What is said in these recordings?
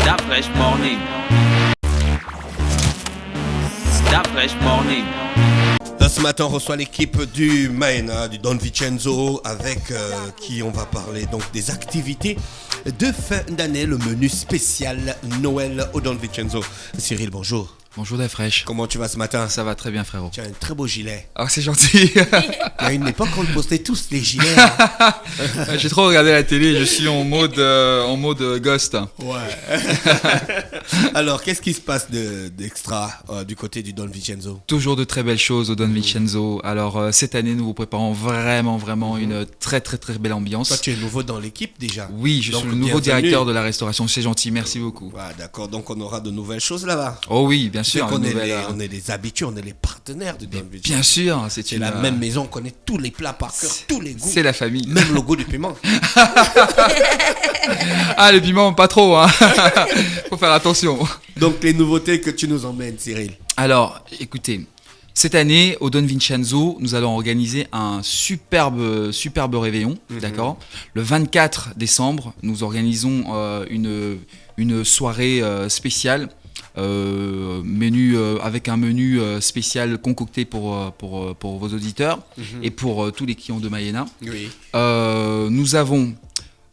That fresh morning. That fresh morning. Ce matin, on reçoit l'équipe du Maena, du Don Vincenzo, avec qui on va parler donc des activités de fin d'année, le menu spécial Noël au Don Vincenzo. Cyril, bonjour. Bonjour Dafresh. Comment tu vas ce matin? Ça va très bien frérot. Tu as un très beau gilet. Ah c'est gentil. Il y a une époque, on postait tous les gilets. Hein. J'ai trop regardé la télé, je suis en mode ghost. Ouais. Alors, qu'est-ce qui se passe d'extra du côté du Don Vincenzo? Toujours de très belles choses au Don Vincenzo. Alors cette année, nous vous préparons vraiment une très belle ambiance. Toi, tu es nouveau dans l'équipe déjà? Oui, je donc, suis le nouveau bienvenue. directeur de la restauration. C'est gentil, merci beaucoup. Ouais, d'accord, donc on aura de nouvelles choses là-bas. Oh oui, bien sûr. On est les habitués, on est les partenaires de Don Vincenzo. Bien sûr, c'est la même maison, on connaît tous les plats par cœur, tous les goûts. C'est la famille. Même le goût du piment. Ah, le piment, pas trop, hein. Faut faire attention. Donc, les nouveautés que tu nous emmènes, Cyril. Alors, écoutez, cette année, au Don Vincenzo, nous allons organiser un superbe réveillon, d'accord. Le 24 décembre, nous organisons une soirée spéciale. Avec un menu spécial concocté pour vos auditeurs et pour tous les clients de Maena. Oui. Nous avons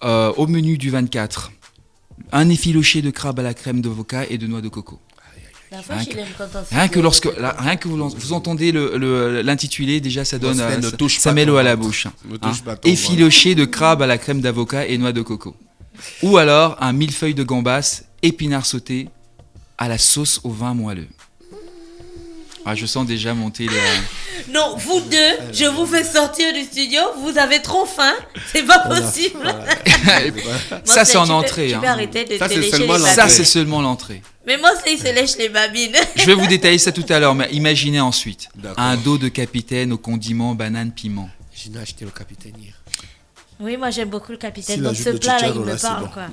au menu du 24 un effiloché de crabe à la crème d'avocat et de noix de coco. Rien que vous entendez l'intitulé, déjà ça donne ça met l'eau à la bouche. Effiloché de crabe à la crème d'avocat et noix de coco. Ou alors un millefeuille de gambas, épinards sautés à la sauce au vin moelleux. Ah, je sens déjà monter les... Non, vous deux, je vous fais sortir du studio, vous avez trop faim, c'est pas possible. Ça, c'est en entrée. Tu peux arrêter de te lécher les babines. Ça, c'est seulement l'entrée. Mais moi, il se lèche les babines. Je vais vous détailler ça tout à l'heure, mais imaginez ensuite. D'accord. Un dos de capitaine aux condiments, banane, piment. J'ai acheté le capitaine hier. Oui, moi, j'aime beaucoup le capitaine. Si Donc, ce plat-là, il me parle, bon. quoi.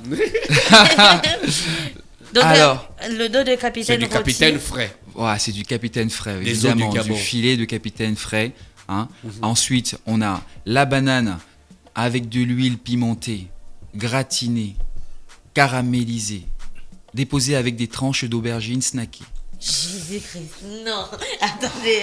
Donc, alors, le dos de capitaine c'est du capitaine frais. Ouais, c'est du capitaine frais, Les évidemment, os du Gabon. filet de capitaine frais. Hein. Ensuite, on a la banane avec de l'huile pimentée, gratinée, caramélisée, déposée avec des tranches d'aubergine snackées. Jésus-Christ, non, attendez,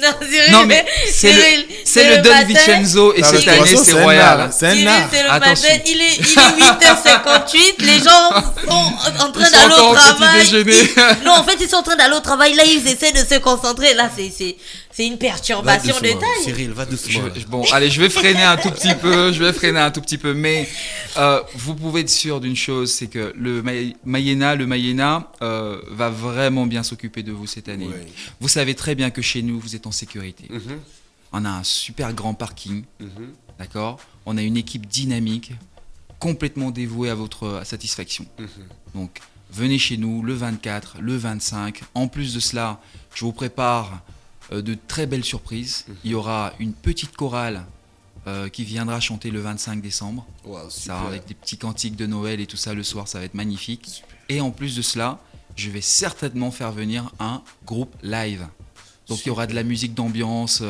non, Cyril, Non, mais c'est le Don Vincenzo et cette année, c'est royal. Cyril, c'est le Attention. matin, il est 8h58, les gens sont en train Ils d'aller sont au encore au travail. petit déjeuner. Non, en fait, ils sont en train d'aller au travail, là, ils essaient de se concentrer, là, c'est une perturbation de taille. Cyril, va doucement. Bon, allez, je vais freiner un tout petit peu, mais vous pouvez être sûr d'une chose, c'est que le Maena va vraiment bien s'occuper de vous cette année. Ouais. Vous savez très bien que chez nous, vous êtes en sécurité. On a un super grand parking, d'accord. On a une équipe dynamique, complètement dévouée à votre satisfaction. Donc, venez chez nous le 24, le 25. En plus de cela, je vous prépare de très belles surprises. Il y aura une petite chorale qui viendra chanter le 25 décembre. Wow, Ça, avec des petits cantiques de Noël et tout ça le soir, ça va être magnifique. Super. Et en plus de cela, je vais certainement faire venir un groupe live. Donc il y aura de la musique d'ambiance,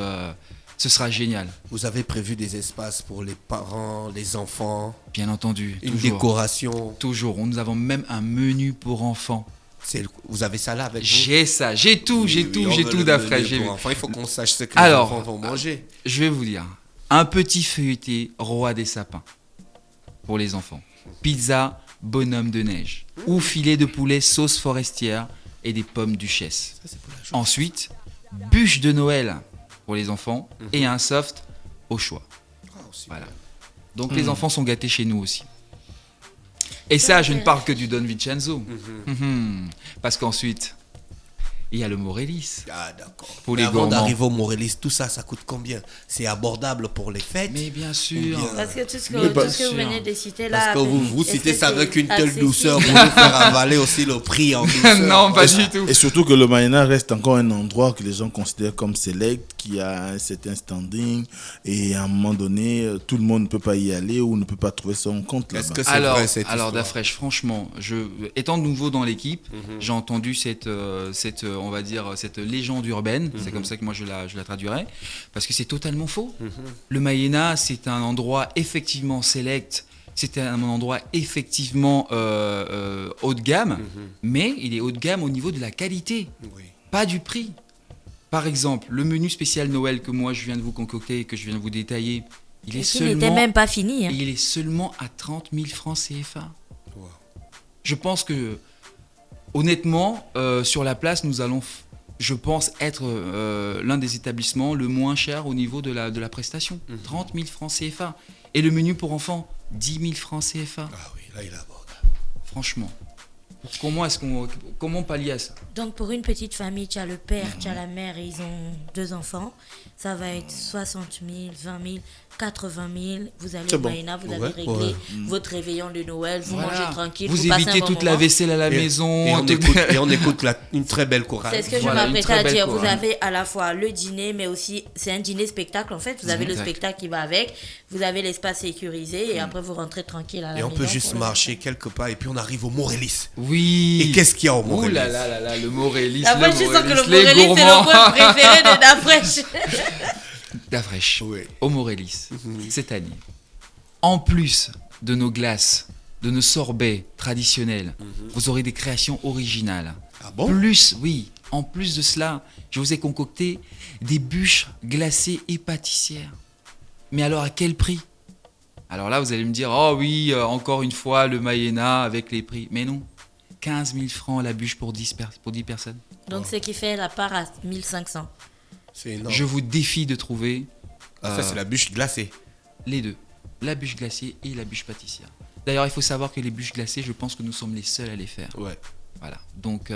ce sera génial. Vous avez prévu des espaces pour les parents, les enfants, Bien entendu, une toujours. décoration. Toujours, nous avons même un menu pour enfants. Vous avez ça là avec vous? J'ai ça, j'ai tout d'après. Enfin, il faut qu'on sache ce que Alors, les enfants vont manger. Je vais vous dire, un petit feuilleté roi des sapins pour les enfants. Pizza bonhomme de neige ou filet de poulet sauce forestière et des pommes duchesse. Ça, c'est pour la journée. Ensuite, bûche de Noël pour les enfants et un soft au choix. Oh, super. Voilà. Donc les enfants sont gâtés chez nous aussi. Et ça, je ne parle que du Don Vincenzo. Parce qu'ensuite, il y a le Morelis. Ah, d'accord. Pour Mais les avant gourmands. d'arriver au Morelis, tout ça, ça coûte combien? C'est abordable pour les fêtes? Mais bien Ou sûr. bien- Parce que tout ce Mais bien que vous sûr. venez de citer là. Parce que vous est-ce citez que ça c'est avec une telle accessible? douceur pour nous faire avaler aussi le prix en douceur. Non, pas du tout. Et surtout que le Maena reste encore un endroit que les gens considèrent comme select, qui a un certain standing, et à un moment donné, tout le monde ne peut pas y aller ou ne peut pas trouver son compte Est-ce là-bas. que c'est Alors, vrai cette histoire? Dafresh, franchement, étant nouveau dans l'équipe, j'ai entendu cette on va dire, cette légende urbaine. C'est comme ça que moi je la traduirais, parce que c'est totalement faux. Le Maena, c'est un endroit effectivement select C'est un endroit effectivement haut de gamme, mais il est haut de gamme au niveau de la qualité, Oui. pas du prix. Par exemple, le menu spécial Noël que moi je viens de vous concocter, que je viens de vous détailler, il est Qui n'était même pas fini. Hein. il est seulement à 30 000 francs CFA. Wow. Je pense que, honnêtement, sur la place, nous allons, je pense, être l'un des établissements le moins cher au niveau de la prestation. 30 000 francs CFA. Et le menu pour enfants, 10 000 francs CFA. Ah oui, là il aborde. Franchement. Comment pallier à ça? Donc pour une petite famille, tu as le père, tu as la mère et ils ont 2 enfants. Ça va être 60 000, 20 000, 80 000. Vous allez au Maïna, vous allez régler votre réveillon de Noël, vous mangez tranquille. Vous passez un évitez bon toute la moment. vaisselle à la maison. Et on écoute une très belle chorale. C'est ce que je Voilà, m'apprêtais une très à belle dire. Vous chorale. avez à la fois le dîner, mais aussi, c'est un dîner-spectacle en fait. Vous avez le Exact. spectacle qui va avec. Vous avez l'espace sécurisé et après vous rentrez tranquille à la Et on maison. peut juste pour le marcher quelque part et puis on arrive au Morélis. Oui. Et qu'est-ce qu'il y a au Ouh Morélis? là là là là, le Morélis. Après, le je sens que le Morélis, les Morélis, c'est gourmands. le coin préféré de Dafresh. Dafresh, Oui. au Morélis, cette année. En plus de nos glaces, de nos sorbets traditionnels, vous aurez des créations originales. Ah bon? En plus de cela, je vous ai concocté des bûches glacées et pâtissières. Mais alors à quel prix? Alors là, vous allez me dire, oh oui, encore une fois, le Maïena avec les prix. Mais non, 15 000 francs la bûche pour 10 personnes. Donc, ce qui fait la part à 1500. C'est énorme. Je vous défie de trouver Ça, c'est la bûche glacée. les deux, la bûche glacée et la bûche pâtissière. D'ailleurs, il faut savoir que les bûches glacées, je pense que nous sommes les seuls à les faire. Ouais. Voilà. Donc,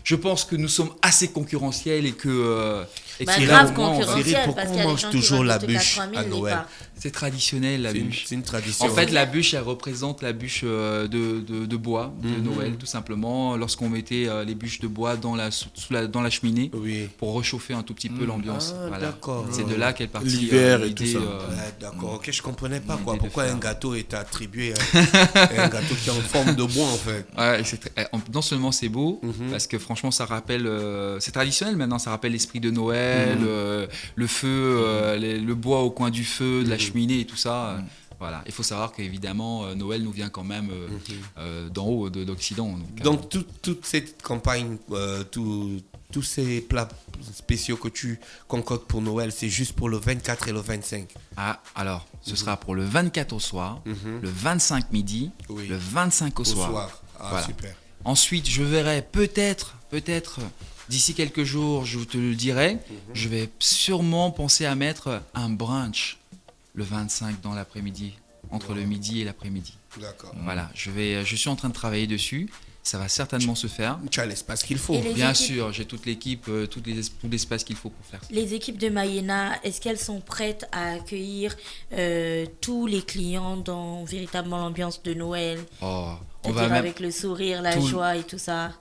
je pense que nous sommes assez concurrentiels et que... Bah, que grave au moins, on va- concurrentiel, Cyril, pourquoi parce on qu'il y a des mange gens qui toujours vendent la jusqu'à bûche 3000 à les Noël? parts. C'est traditionnel, la bûche. C'est une tradition. En fait, la bûche, elle représente la bûche de bois de Noël, tout simplement. Lorsqu'on mettait les bûches de bois dans la cheminée Oui. pour réchauffer un tout petit peu l'ambiance. Ah, Voilà. d'accord. C'est de là qu'elle partit L'hiver et l'idée, tout ça. Ouais, d'accord. Ok, je comprenais pas quoi. l'idée de Pourquoi faire. un gâteau est attribué à un gâteau qui est en forme de bois en fait. Ouais, non seulement c'est beau, parce que franchement ça rappelle, c'est traditionnel maintenant, ça rappelle l'esprit de Noël, le feu, le bois au coin du feu, de la cheminée et tout ça. Voilà, il faut savoir qu'évidemment Noël nous vient quand même d'en haut, de l'Occident. Donc toute cette campagne, tous ces plats spéciaux que tu concoctes pour Noël, c'est juste pour le 24 et le 25. Ah, alors, ce sera pour le 24 au soir, le 25 midi, Oui. le 25 au Au soir. soir. Ah, Voilà. super. Ensuite, je verrai peut-être, d'ici quelques jours, je te le dirai, je vais sûrement penser à mettre un brunch le 25 dans l'après-midi, entre le midi et l'après-midi. D'accord. Voilà, je suis en train de travailler dessus, ça va certainement se faire. Tu as l'espace qu'il faut. Et les Bien équipes- sûr, j'ai toute l'équipe, tout l'espace qu'il faut pour faire ça. Les équipes de Maïena, est-ce qu'elles sont prêtes à accueillir tous les clients dans véritablement l'ambiance de Noël? Oh, on C'est-à-dire va même... avec le sourire, la tout- joie et tout ça.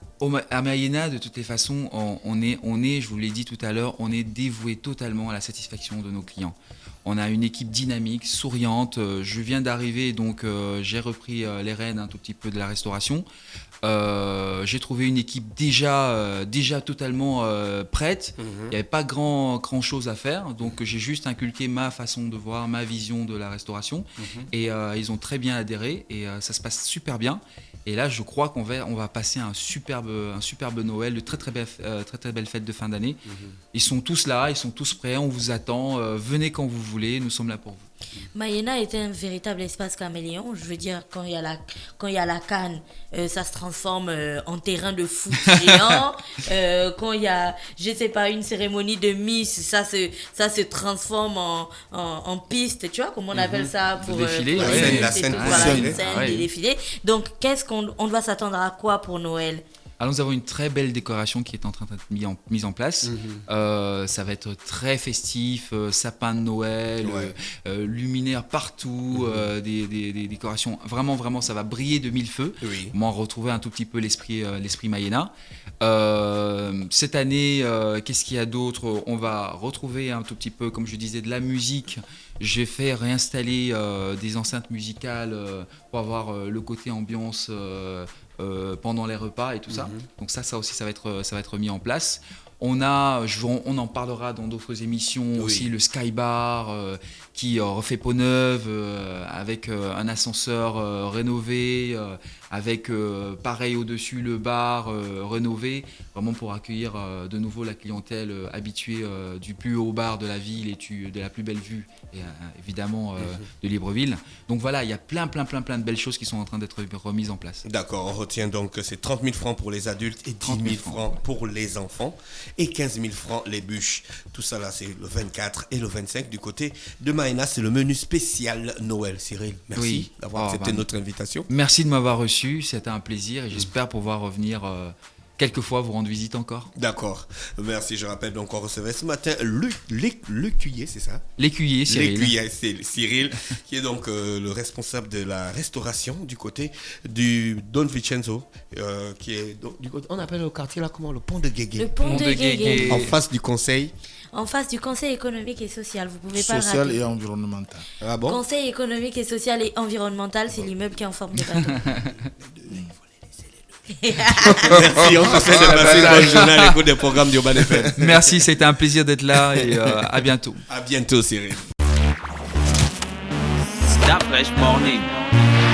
À Maïena, de toutes les façons, on est, je vous l'ai dit tout à l'heure, on est dévoué totalement à la satisfaction de nos clients. On a une équipe dynamique, souriante. Je viens d'arriver, donc j'ai repris les rênes un tout petit peu de la restauration. J'ai trouvé une équipe déjà totalement prête. Il n'y avait pas grand chose à faire, donc j'ai juste inculqué ma façon de voir, ma vision de la restauration. Et ils ont très bien adhéré et ça se passe super bien. Et là, je crois qu'on va passer un superbe Noël, de très belles fêtes de fin d'année. Ils sont tous là, ils sont tous prêts, on vous attend. Venez quand vous voulez, nous sommes là pour vous. Maïena est un véritable espace caméléon. Je veux dire, quand il y a la canne, ça se transforme en terrain de foot géant. Quand il y a, je sais pas, une cérémonie de Miss, ça se transforme en piste. Tu vois comment on appelle ça pour Le défilé, pour ouais. les La Miss et scène, tout, la voilà, scène. une scène, Ouais. des défilés. Donc, qu'est-ce qu'on doit s'attendre à quoi pour Noël? Alors, nous avons une très belle décoration qui est en train d'être mise en place. Ça va être très festif, sapin de Noël, Ouais. luminaires partout, des décorations. Vraiment, ça va briller de mille feux. Oui. On va retrouver un tout petit peu l'esprit Maïena. Cette année, qu'est-ce qu'il y a d'autre? On va retrouver un tout petit peu, comme je disais, de la musique. J'ai fait réinstaller des enceintes musicales pour avoir le côté ambiance pendant les repas et tout ça. Donc ça aussi, ça va être mis en place. On en parlera dans d'autres émissions aussi, le Sky Bar qui refait peau neuve avec un ascenseur rénové, avec pareil au-dessus le bar rénové, vraiment pour accueillir de nouveau la clientèle habituée du plus haut bar de la ville et de la plus belle vue, et évidemment de Libreville. Donc voilà, il y a plein de belles choses qui sont en train d'être remises en place. D'accord, on retient donc que c'est 30 000 francs pour les adultes et 10 000 francs pour les enfants et 15 000 francs les bûches. Tout ça là, c'est le 24 et le 25 du côté de Maïna. C'est le menu spécial Noël. Cyril, merci d'avoir accepté notre invitation. Merci de m'avoir reçu, c'était un plaisir et j'espère pouvoir revenir quelquefois vous rendre visite encore. D'accord, merci. Je rappelle donc qu'on recevait ce matin l'écuyer, c'est ça? L'écuyer, Cyril. L'écuyer, c'est Cyril, qui est donc le responsable de la restauration du côté du Don Vincenzo, qui est donc, du côté, on appelle le quartier là comment? Le pont de Guégué. Le pont de Guégué. En face du conseil. En face du Conseil économique et social, vous pouvez pas le rater. Social et environnemental. Ah bon? Conseil économique et social et environnemental, c'est l'immeuble qui est en forme de bateau. Merci, on te fait de passer une bonne journée à l'écoute des programmes d'Urban FM. Merci, c'était un plaisir d'être là et à bientôt. À bientôt, Cyril. Start Fresh Morning.